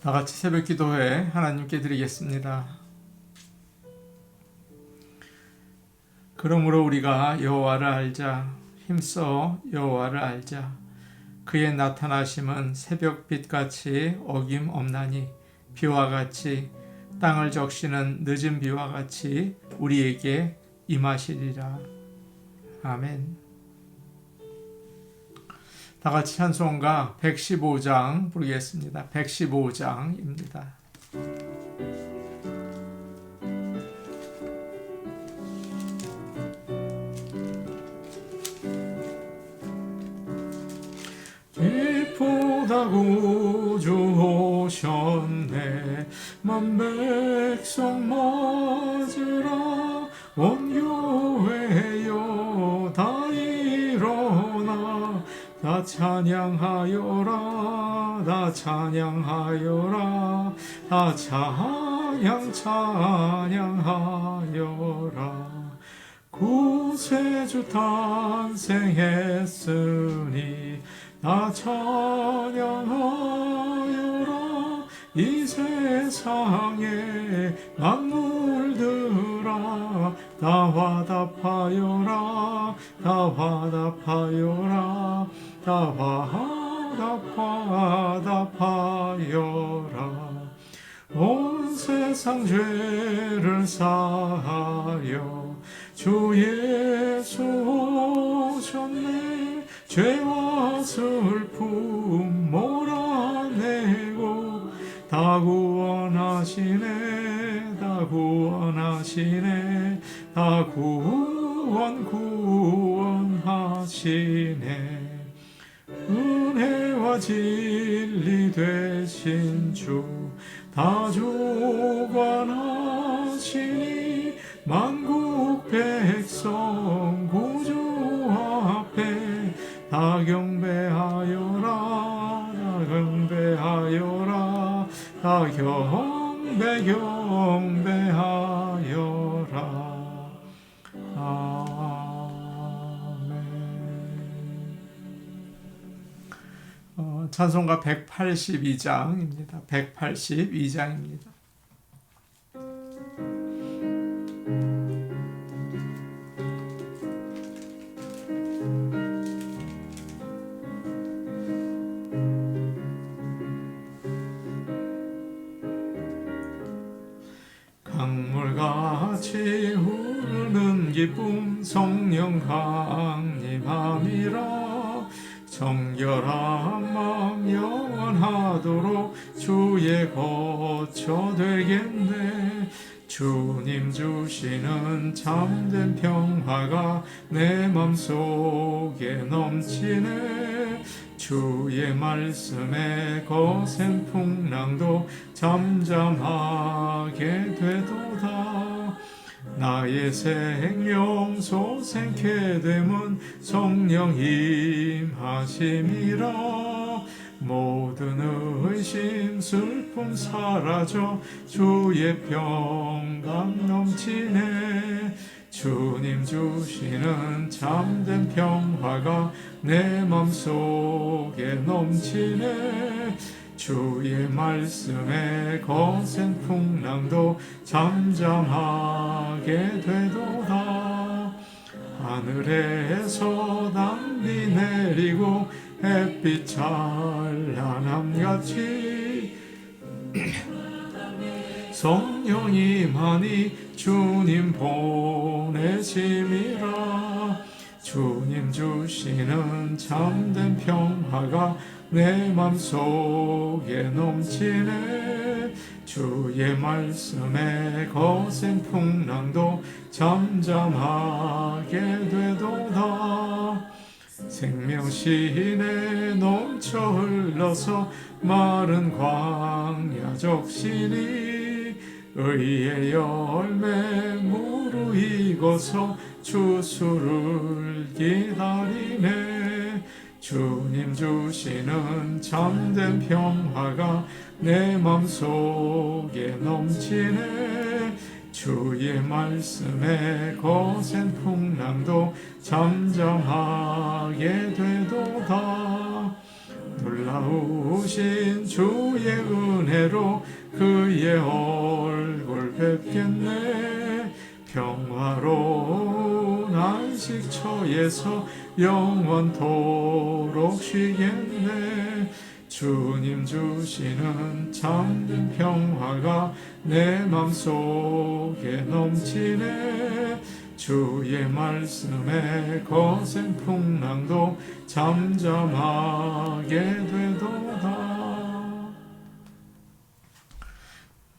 다 같이 새벽 기도회 하나님께 드리겠습니다. 그러므로 우리가 여호와를 알자. 힘써 여호와를 알자. 그의 나타나심은 새벽빛같이 어김없나니 비와 같이 땅을 적시는 늦은 비와 같이 우리에게 임하시리라. 아멘. 다 같이 찬송가 115장 부르겠습니다. 115장입니다. 기쁘다 구주 오셨네. 만 백성 맞으라. 온 교회여 다 일어나. 다 찬양하여라. 다 찬양하여라. 다 찬양하여라. 구세주 탄생했으니 다 찬양하여라. 이 세상에 만물들아 다 화답하여라. 다 화답하여라. 다 화답하여라. 온 세상 죄를 사하여 주 예수 오셨네. 죄와 슬픔 몰아내고 다 구원하시네. 다 구원하시네. 다 구원하시네. 은혜와 진리 되신 주 다 주관하시니 만국 백성 구주 앞에 다 경배하여라. 다 경배하여라. 다 경배하여라. 찬송가 182장입니다. 182장입니다. 강물같이 흐르는 기쁨 성령 강림함이라. 정결한 마음 영원하도록 주의 거처 되겠네. 주님 주시는 참된 평화가 내 맘속에 넘치네. 주의 말씀에 거센 풍랑도 잠잠하게 되도다. 나의 생명 소생케 됨은 성령 임하심이라. 모든 의심 슬픔 사라져 주의 평강 넘치네. 주님 주시는 참된 평화가 내 맘속에 넘치네. 주의 말씀에 거센 풍랑도 잠잠하게 되도다. 하늘에서 단비 내리고 햇빛 찬란함같이 성령이 많이 주님 보내심이라. 주님 주시는 참된 평화가 내 맘속에 넘치네. 주의 말씀에 거센 풍랑도 잠잠하게 되도다. 생명신에 넘쳐 흘러서 마른 광야 적시니 의의 열매 무르익어서 추수를 기다리네. 주님 주시는 참된 평화가 내 맘속에 넘치네. 주의 말씀에 거센 풍랑도 잠잠하게 되도다. 놀라우신 주의 은혜로 그의 얼굴 뵙겠네. 평화로운 안식처에서 영원토록 쉬겠네. 주님 주시는 참된 평화가 내 맘속에 넘치네. 주의 말씀에 거센 풍랑도 잠잠하게 되도다.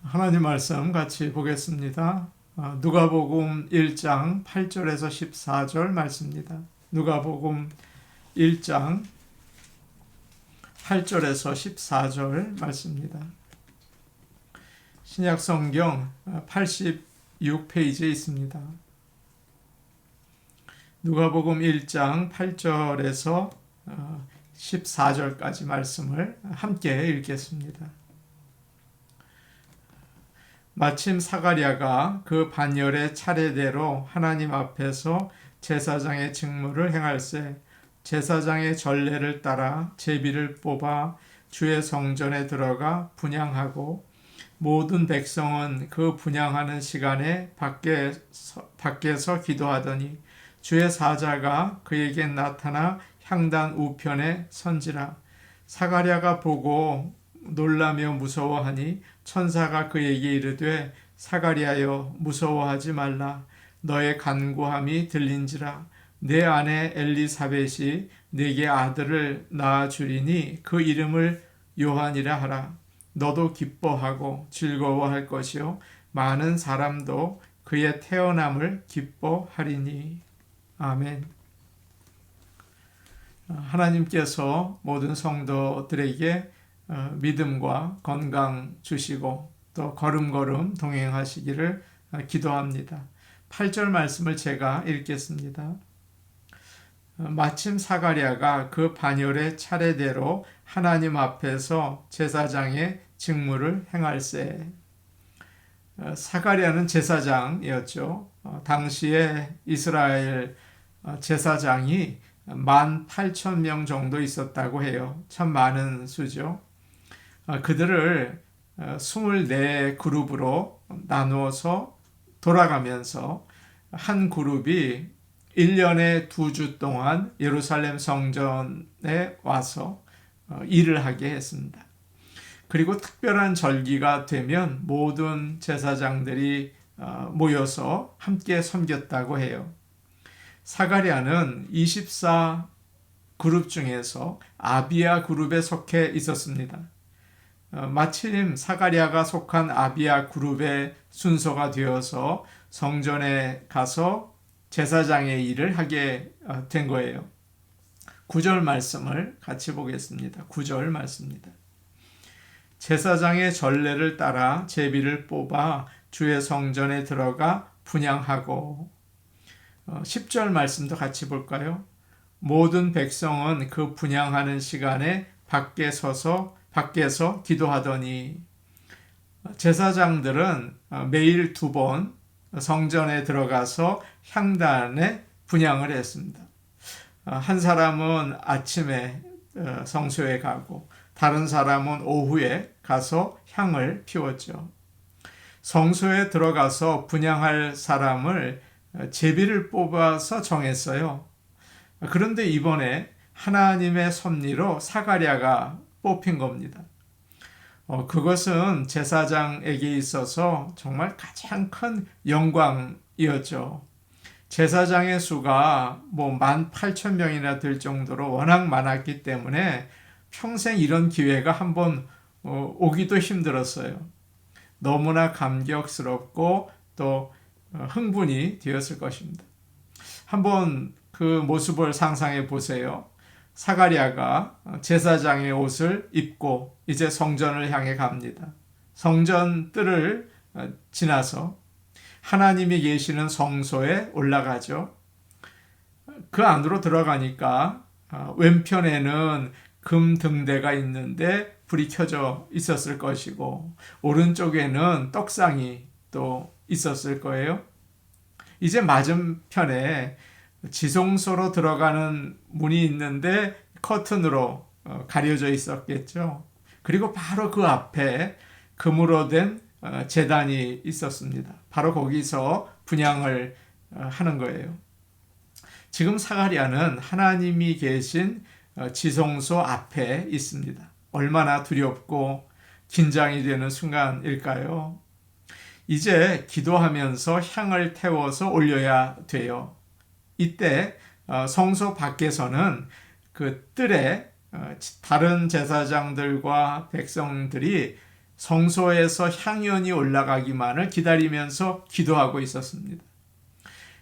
하나님 말씀 같이 보겠습니다. 누가복음 1장 8절에서 14절 말씀입니다. 누가복음 1장 8절에서 14절 말씀입니다. 신약성경 86페이지에 있습니다. 누가복음 1장 8절에서 14절까지 말씀을 함께 읽겠습니다. 마침 사가랴가 그 반열의 차례대로 하나님 앞에서 제사장의 직무를 행할세 제사장의 전례를 따라 제비를 뽑아 주의 성전에 들어가 분향하고 모든 백성은 그 분향하는 시간에 밖에서 기도하더니 주의 사자가 그에게 나타나 향단 우편에 선지라. 사가랴가 보고 놀라며 무서워하니 천사가 그에게 이르되 사가랴여 무서워하지 말라. 너의 간구함이 들린지라. 내 아내 엘리사벳이 네게 아들을 낳아주리니 그 이름을 요한이라 하라. 너도 기뻐하고 즐거워할 것이요 많은 사람도 그의 태어남을 기뻐하리니. 아멘. 하나님께서 모든 성도들에게 믿음과 건강 주시고 또 걸음걸음 동행하시기를 기도합니다. 8절 말씀을 제가 읽겠습니다. 마침 사가랴가 그 반열의 차례대로 하나님 앞에서 제사장의 직무를 행할세. 사가랴는 제사장이었죠. 당시에 이스라엘 제사장이 18,000명 정도 있었다고 해요. 참 많은 수죠. 그들을 24그룹으로 나누어서 돌아가면서 한 그룹이 1년에 2주 동안 예루살렘 성전에 와서 일을 하게 했습니다. 그리고 특별한 절기가 되면 모든 제사장들이 모여서 함께 섬겼다고 해요. 사가랴는 24그룹 중에서 아비야 그룹에 속해 있었습니다. 마침 사가랴가 속한 아비야 그룹의 순서가 되어서 성전에 가서 제사장의 일을 하게 된 거예요. 9절 말씀을 같이 보겠습니다. 9절 말씀입니다. 제사장의 전례를 따라 제비를 뽑아 주의 성전에 들어가 분향하고 10절 말씀도 같이 볼까요? 모든 백성은 그 분향하는 시간에 밖에서 기도하더니 제사장들은 매일 2번 성전에 들어가서 향단에 분향을 했습니다. 한 사람은 아침에 성소에 가고 다른 사람은 오후에 가서 향을 피웠죠. 성소에 들어가서 분향할 사람을 제비를 뽑아서 정했어요. 그런데 이번에 하나님의 섭리로 사가랴가 뽑힌 겁니다. 그것은 제사장에게 있어서 정말 가장 큰 영광이었죠. 제사장의 수가 18,000명이나 될 정도로 워낙 많았기 때문에 평생 이런 기회가 한번 오기도 힘들었어요. 너무나 감격스럽고 또 흥분이 되었을 것입니다. 한번 그 모습을 상상해 보세요. 사가랴가 제사장의 옷을 입고 이제 성전을 향해 갑니다. 성전 뜰을 지나서 하나님이 계시는 성소에 올라가죠. 그 안으로 들어가니까 왼편에는 금 등대가 있는데 불이 켜져 있었을 것이고 오른쪽에는 떡상이 또 있었을 거예요. 이제 맞은편에 지성소로 들어가는 문이 있는데 커튼으로 가려져 있었겠죠. 그리고 바로 그 앞에 금으로 된 제단이 있었습니다. 바로 거기서 분향을 하는 거예요. 지금 사가랴는 하나님이 계신 지성소 앞에 있습니다. 얼마나 두렵고 긴장이 되는 순간일까요? 이제 기도하면서 향을 태워서 올려야 돼요. 이때 성소 밖에서는 그 뜰에 다른 제사장들과 백성들이 성소에서 향연이 올라가기만을 기다리면서 기도하고 있었습니다.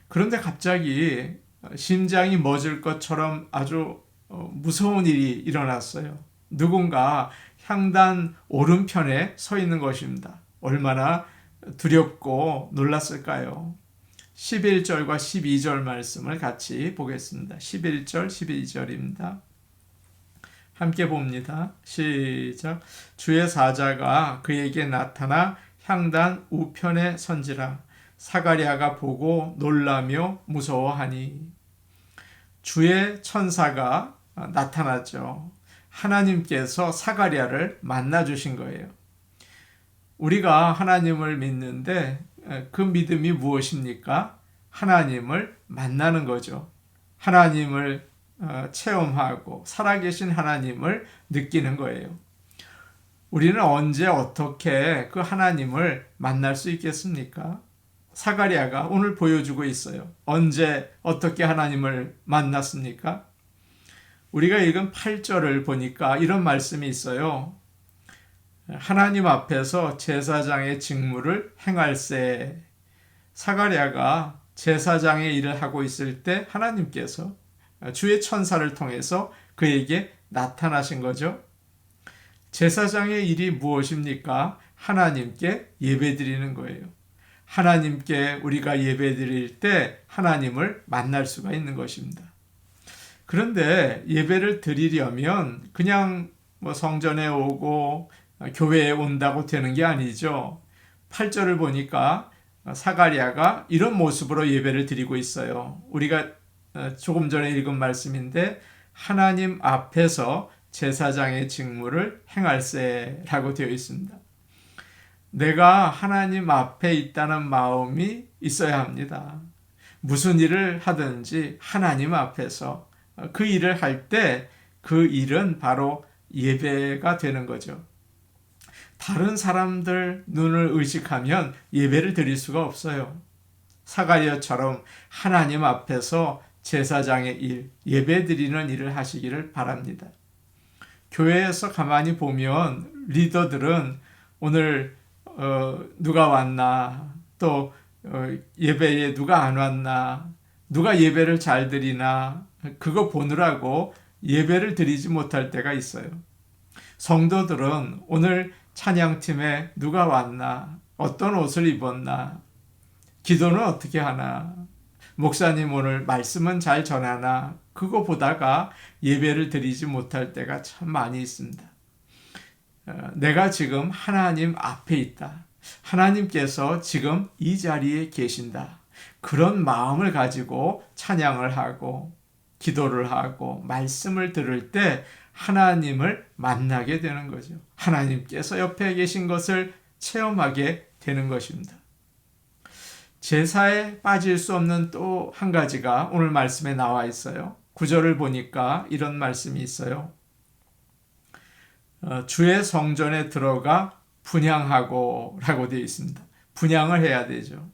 그런데 갑자기 심장이 멎을 것처럼 아주 무서운 일이 일어났어요. 누군가 향단 오른편에 서 있는 것입니다. 얼마나 두렵고 놀랐을까요? 11절과 12절 말씀을 같이 보겠습니다. 11절, 12절입니다. 함께 봅니다. 시작. 주의 사자가 그에게 나타나 향단 우편에 선지라. 사가랴가 보고 놀라며 무서워하니. 주의 천사가 나타났죠. 하나님께서 사가랴를 만나 주신 거예요. 우리가 하나님을 믿는데 그 믿음이 무엇입니까? 하나님을 만나는 거죠. 하나님을 체험하고 살아계신 하나님을 느끼는 거예요. 우리는 언제 어떻게 그 하나님을 만날 수 있겠습니까? 사가랴가 오늘 보여주고 있어요. 언제 어떻게 하나님을 만났습니까? 우리가 읽은 8절을 보니까 이런 말씀이 있어요. 하나님 앞에서 제사장의 직무를 행할세. 사가랴가 제사장의 일을 하고 있을 때 하나님께서 주의 천사를 통해서 그에게 나타나신 거죠. 제사장의 일이 무엇입니까? 하나님께 예배드리는 거예요. 하나님께 우리가 예배드릴 때 하나님을 만날 수가 있는 것입니다. 그런데 예배를 드리려면 그냥 성전에 오고 교회에 온다고 되는 게 아니죠. 8절을 보니까 사가랴가 이런 모습으로 예배를 드리고 있어요. 우리가 조금 전에 읽은 말씀인데 하나님 앞에서 제사장의 직무를 행할세라고 되어 있습니다. 내가 하나님 앞에 있다는 마음이 있어야 합니다. 무슨 일을 하든지 하나님 앞에서 그 일을 할 때 그 일은 바로 예배가 되는 거죠. 다른 사람들 눈을 의식하면 예배를 드릴 수가 없어요. 사가랴처럼 하나님 앞에서 제사장의 일, 예배 드리는 일을 하시기를 바랍니다. 교회에서 가만히 보면 리더들은 오늘 누가 왔나, 또 예배에 누가 안 왔나, 누가 예배를 잘 드리나, 그거 보느라고 예배를 드리지 못할 때가 있어요. 성도들은 오늘 찬양팀에 누가 왔나, 어떤 옷을 입었나, 기도는 어떻게 하나, 목사님 오늘 말씀은 잘 전하나, 그거 보다가 예배를 드리지 못할 때가 참 많이 있습니다. 내가 지금 하나님 앞에 있다. 하나님께서 지금 이 자리에 계신다. 그런 마음을 가지고 찬양을 하고 기도를 하고 말씀을 들을 때 하나님을 만나게 되는 거죠. 하나님께서 옆에 계신 것을 체험하게 되는 것입니다. 제사에 빠질 수 없는 또 한 가지가 오늘 말씀에 나와 있어요. 9절을 보니까 이런 말씀이 있어요. 주의 성전에 들어가 분향하고 라고 되어 있습니다. 분향을 해야 되죠.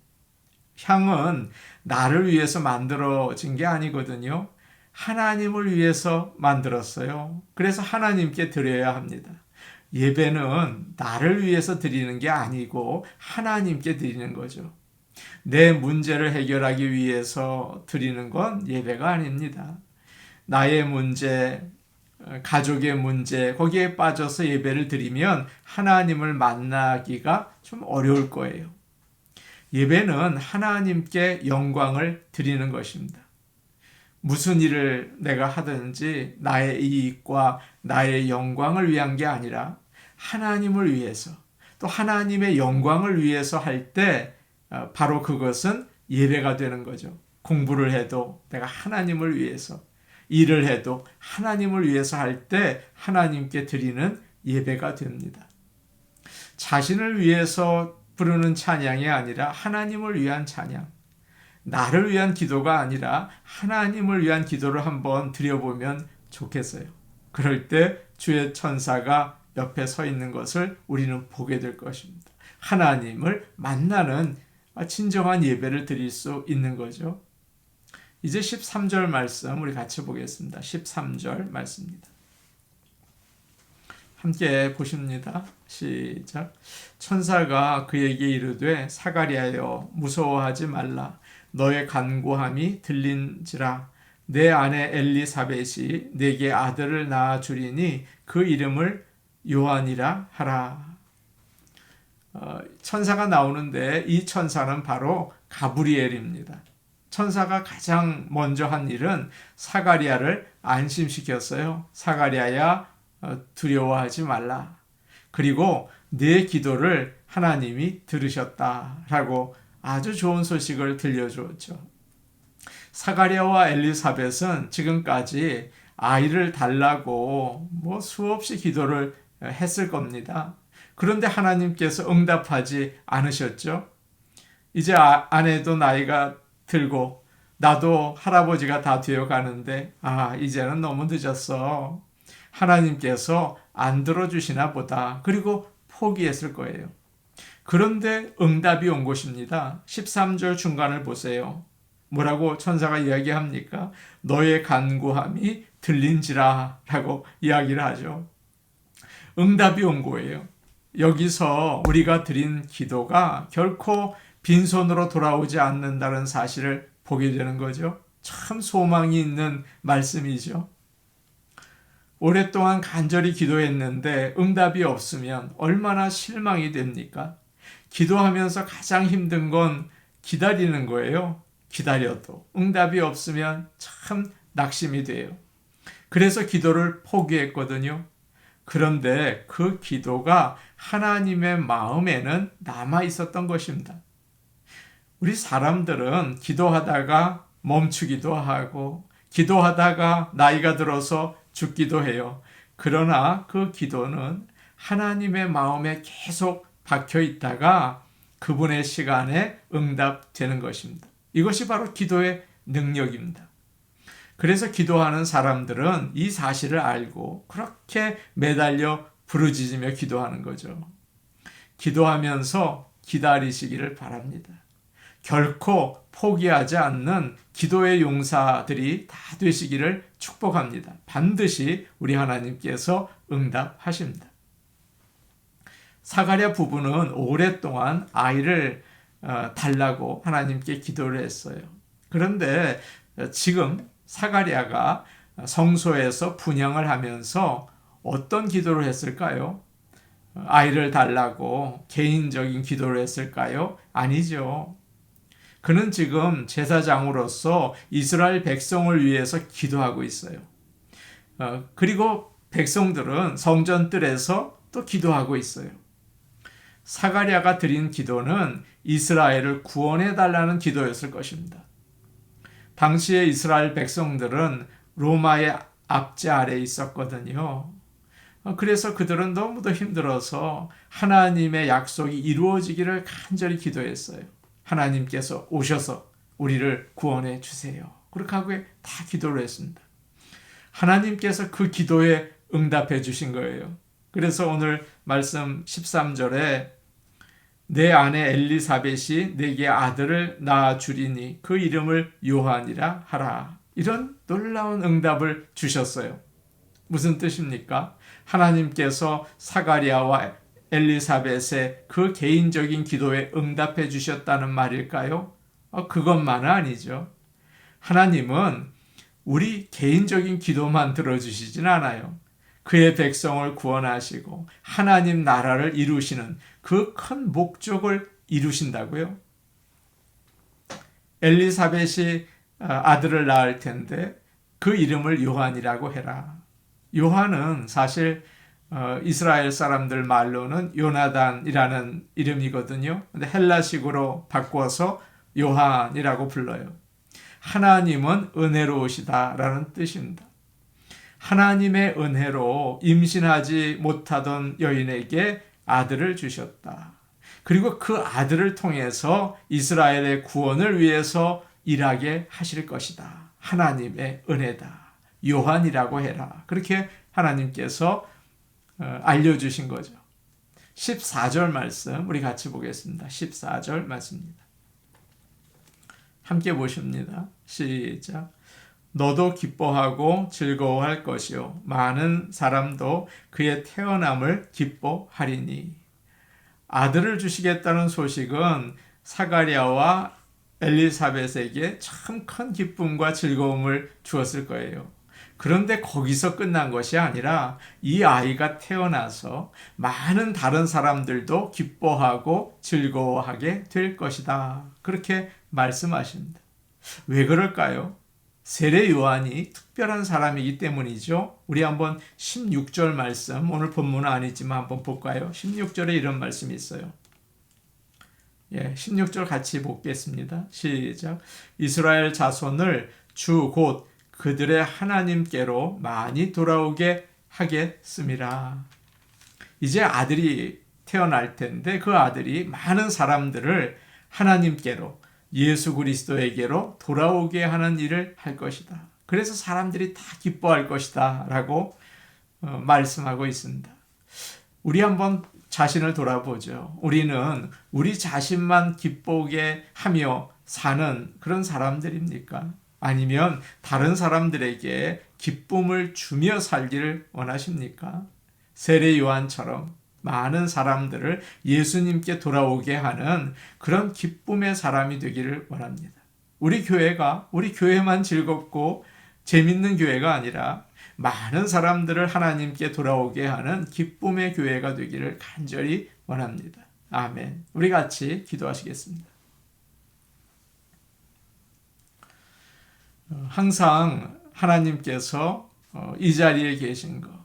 향은 나를 위해서 만들어진 게 아니거든요. 하나님을 위해서 만들었어요. 그래서 하나님께 드려야 합니다. 예배는 나를 위해서 드리는 게 아니고 하나님께 드리는 거죠. 내 문제를 해결하기 위해서 드리는 건 예배가 아닙니다. 나의 문제, 가족의 문제, 거기에 빠져서 예배를 드리면 하나님을 만나기가 좀 어려울 거예요. 예배는 하나님께 영광을 드리는 것입니다. 무슨 일을 내가 하든지 나의 이익과 나의 영광을 위한 게 아니라 하나님을 위해서 또 하나님의 영광을 위해서 할 때 바로 그것은 예배가 되는 거죠. 공부를 해도 내가 하나님을 위해서, 일을 해도 하나님을 위해서 할 때 하나님께 드리는 예배가 됩니다. 자신을 위해서 부르는 찬양이 아니라 하나님을 위한 찬양, 나를 위한 기도가 아니라 하나님을 위한 기도를 한번 드려보면 좋겠어요. 그럴 때 주의 천사가 옆에 서 있는 것을 우리는 보게 될 것입니다. 하나님을 만나는 진정한 예배를 드릴 수 있는 거죠. 이제 13절 말씀 우리 같이 보겠습니다. 13절 말씀입니다. 함께 보십니다. 시작. 천사가 그에게 이르되 사가랴여 무서워하지 말라. 너의 간구함이 들린지라. 내 아내 엘리사벳이 내게 아들을 낳아 주리니 그 이름을 요한이라 하라. 천사가 나오는데 이 천사는 바로 가브리엘입니다. 천사가 가장 먼저 한 일은 사가랴를 안심시켰어요. 사가랴야 두려워하지 말라. 그리고 내 기도를 하나님이 들으셨다라고 아주 좋은 소식을 들려주었죠. 사가랴와 엘리사벳은 지금까지 아이를 달라고 수없이 기도를 했을 겁니다. 그런데 하나님께서 응답하지 않으셨죠. 이제 아내도 나이가 들고 나도 할아버지가 다 되어 가는데 이제는 너무 늦었어. 하나님께서 안 들어주시나 보다. 그리고 포기했을 거예요. 그런데 응답이 온 것입니다. 13절 중간을 보세요. 뭐라고 천사가 이야기합니까? 너의 간구함이 들린지라 라고 이야기를 하죠. 응답이 온 거예요. 여기서 우리가 드린 기도가 결코 빈손으로 돌아오지 않는다는 사실을 보게 되는 거죠. 참 소망이 있는 말씀이죠. 오랫동안 간절히 기도했는데 응답이 없으면 얼마나 실망이 됩니까? 기도하면서 가장 힘든 건 기다리는 거예요. 기다려도 응답이 없으면 참 낙심이 돼요. 그래서 기도를 포기했거든요. 그런데 그 기도가 하나님의 마음에는 남아 있었던 것입니다. 우리 사람들은 기도하다가 멈추기도 하고 기도하다가 나이가 들어서 죽기도 해요. 그러나 그 기도는 하나님의 마음에 계속 박혀 있다가 그분의 시간에 응답되는 것입니다. 이것이 바로 기도의 능력입니다. 그래서 기도하는 사람들은 이 사실을 알고 그렇게 매달려 부르짖으며 기도하는 거죠. 기도하면서 기다리시기를 바랍니다. 결코 포기하지 않는 기도의 용사들이 다 되시기를 축복합니다. 반드시 우리 하나님께서 응답하십니다. 사가랴 부부는 오랫동안 아이를 달라고 하나님께 기도를 했어요. 그런데 지금 사가랴가 성소에서 분향을 하면서 어떤 기도를 했을까요? 아이를 달라고 개인적인 기도를 했을까요? 아니죠. 그는 지금 제사장으로서 이스라엘 백성을 위해서 기도하고 있어요. 그리고 백성들은 성전 뜰에서 또 기도하고 있어요. 사가랴가 드린 기도는 이스라엘을 구원해 달라는 기도였을 것입니다. 당시의 이스라엘 백성들은 로마의 압제 아래에 있었거든요. 그래서 그들은 너무도 힘들어서 하나님의 약속이 이루어지기를 간절히 기도했어요. 하나님께서 오셔서 우리를 구원해 주세요. 그렇게 하고 다 기도를 했습니다. 하나님께서 그 기도에 응답해 주신 거예요. 그래서 오늘 말씀 13절에 내 아내 엘리사벳이 내게 아들을 낳아 주리니 그 이름을 요한이라 하라. 이런 놀라운 응답을 주셨어요. 무슨 뜻입니까? 하나님께서 사가랴와 엘리사벳의 그 개인적인 기도에 응답해 주셨다는 말일까요? 그것만은 아니죠. 하나님은 우리 개인적인 기도만 들어주시진 않아요. 그의 백성을 구원하시고 하나님 나라를 이루시는 그 큰 목적을 이루신다고요. 엘리사벳이 아들을 낳을 텐데 그 이름을 요한이라고 해라. 요한은 사실 이스라엘 사람들 말로는 요나단이라는 이름이거든요. 근데 헬라식으로 바꿔서 요한이라고 불러요. 하나님은 은혜로우시다라는 뜻입니다. 하나님의 은혜로 임신하지 못하던 여인에게 아들을 주셨다. 그리고 그 아들을 통해서 이스라엘의 구원을 위해서 일하게 하실 것이다. 하나님의 은혜다. 요한이라고 해라. 그렇게 하나님께서 알려주신 거죠. 14절 말씀 우리 같이 보겠습니다. 14절 말씀입니다. 함께 보십니다. 시작. 너도 기뻐하고 즐거워할 것이요 많은 사람도 그의 태어남을 기뻐하리니. 아들을 주시겠다는 소식은 사가랴와 엘리사벳에게 참 큰 기쁨과 즐거움을 주었을 거예요. 그런데 거기서 끝난 것이 아니라 이 아이가 태어나서 많은 다른 사람들도 기뻐하고 즐거워하게 될 것이다. 그렇게 말씀하십니다. 왜 그럴까요? 세례 요한이 특별한 사람이기 때문이죠. 우리 한번 16절 말씀, 오늘 본문은 아니지만 한번 볼까요? 16절에 이런 말씀이 있어요. 16절 같이 보겠습니다. 시작. 이스라엘 자손을 주 곧 그들의 하나님께로 많이 돌아오게 하겠음이라. 이제 아들이 태어날 텐데 그 아들이 많은 사람들을 하나님께로, 예수 그리스도에게로 돌아오게 하는 일을 할 것이다. 그래서 사람들이 다 기뻐할 것이다 라고 말씀하고 있습니다. 우리 한번 자신을 돌아보죠. 우리는 우리 자신만 기쁘게 하며 사는 그런 사람들입니까? 아니면 다른 사람들에게 기쁨을 주며 살기를 원하십니까? 세례 요한처럼 많은 사람들을 예수님께 돌아오게 하는 그런 기쁨의 사람이 되기를 원합니다. 우리 교회만 즐겁고 재밌는 교회가 아니라 많은 사람들을 하나님께 돌아오게 하는 기쁨의 교회가 되기를 간절히 원합니다. 아멘. 우리 같이 기도하시겠습니다. 항상 하나님께서 이 자리에 계신 거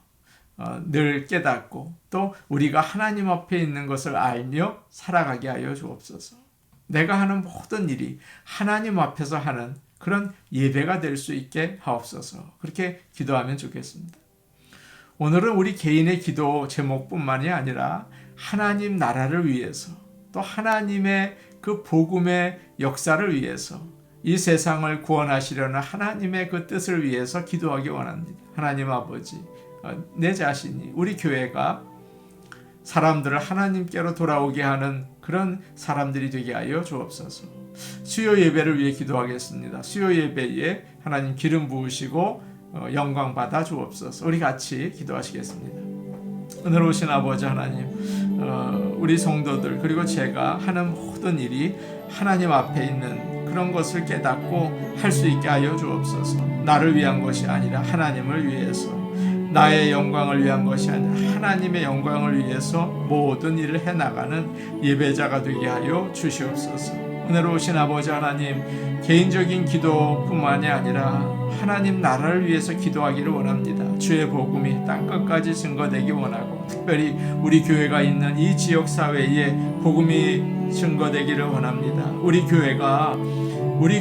늘 깨닫고 또 우리가 하나님 앞에 있는 것을 알며 살아가게 하여 주옵소서. 내가 하는 모든 일이 하나님 앞에서 하는 그런 예배가 될 수 있게 하옵소서. 그렇게 기도하면 좋겠습니다. 오늘은 우리 개인의 기도 제목뿐만이 아니라 하나님 나라를 위해서 또 하나님의 그 복음의 역사를 위해서 이 세상을 구원하시려는 하나님의 그 뜻을 위해서 기도하기 원합니다. 하나님 아버지, 내 자신이, 우리 교회가 사람들을 하나님께로 돌아오게 하는 그런 사람들이 되게 하여 주옵소서. 수요 예배를 위해 기도하겠습니다. 수요 예배에 하나님 기름 부으시고 영광 받아 주옵소서. 우리 같이 기도하시겠습니다. 은혜로우신 아버지 하나님, 우리 성도들 그리고 제가 하는 모든 일이 하나님 앞에 있는 그런 것을 깨닫고 할 수 있게 하여 주옵소서. 나를 위한 것이 아니라 하나님을 위해서, 나의 영광을 위한 것이 아니라 하나님의 영광을 위해서 모든 일을 해나가는 예배자가 되게 하여 주시옵소서. 은혜로우신 아버지 하나님, 개인적인 기도뿐만이 아니라 하나님 나라를 위해서 기도하기를 원합니다. 주의 복음이 땅끝까지 증거되기 원하고 특별히 우리 교회가 있는 이 지역사회에 복음이 증거되기를 원합니다. 우리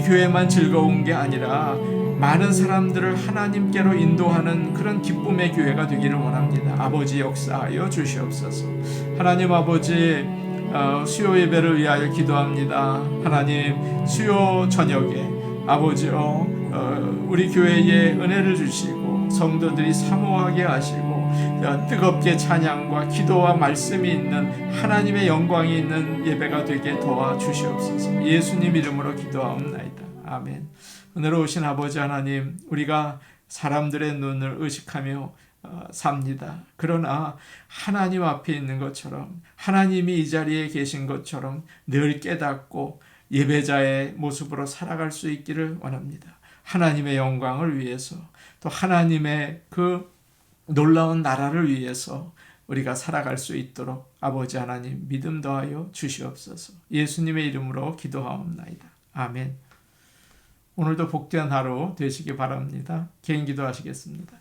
교회만 즐거운 게 아니라 많은 사람들을 하나님께로 인도하는 그런 기쁨의 교회가 되기를 원합니다. 아버지 역사하여 주시옵소서. 하나님 아버지, 수요 예배를 위하여 기도합니다. 하나님 수요 저녁에 아버지요, 우리 교회에 은혜를 주시고 성도들이 사모하게 하시고 뜨겁게 찬양과 기도와 말씀이 있는 하나님의 영광이 있는 예배가 되게 도와주시옵소서. 예수님 이름으로 기도하옵나이다. 아멘. 은혜로우신 아버지 하나님, 우리가 사람들의 눈을 의식하며 삽니다. 그러나 하나님 앞에 있는 것처럼, 하나님이 이 자리에 계신 것처럼 늘 깨닫고 예배자의 모습으로 살아갈 수 있기를 원합니다. 하나님의 영광을 위해서, 또 하나님의 그 놀라운 나라를 위해서 우리가 살아갈 수 있도록 아버지 하나님 믿음 더하여 주시옵소서. 예수님의 이름으로 기도하옵나이다. 아멘. 오늘도 복된 하루 되시기 바랍니다. 개인 기도하시겠습니다.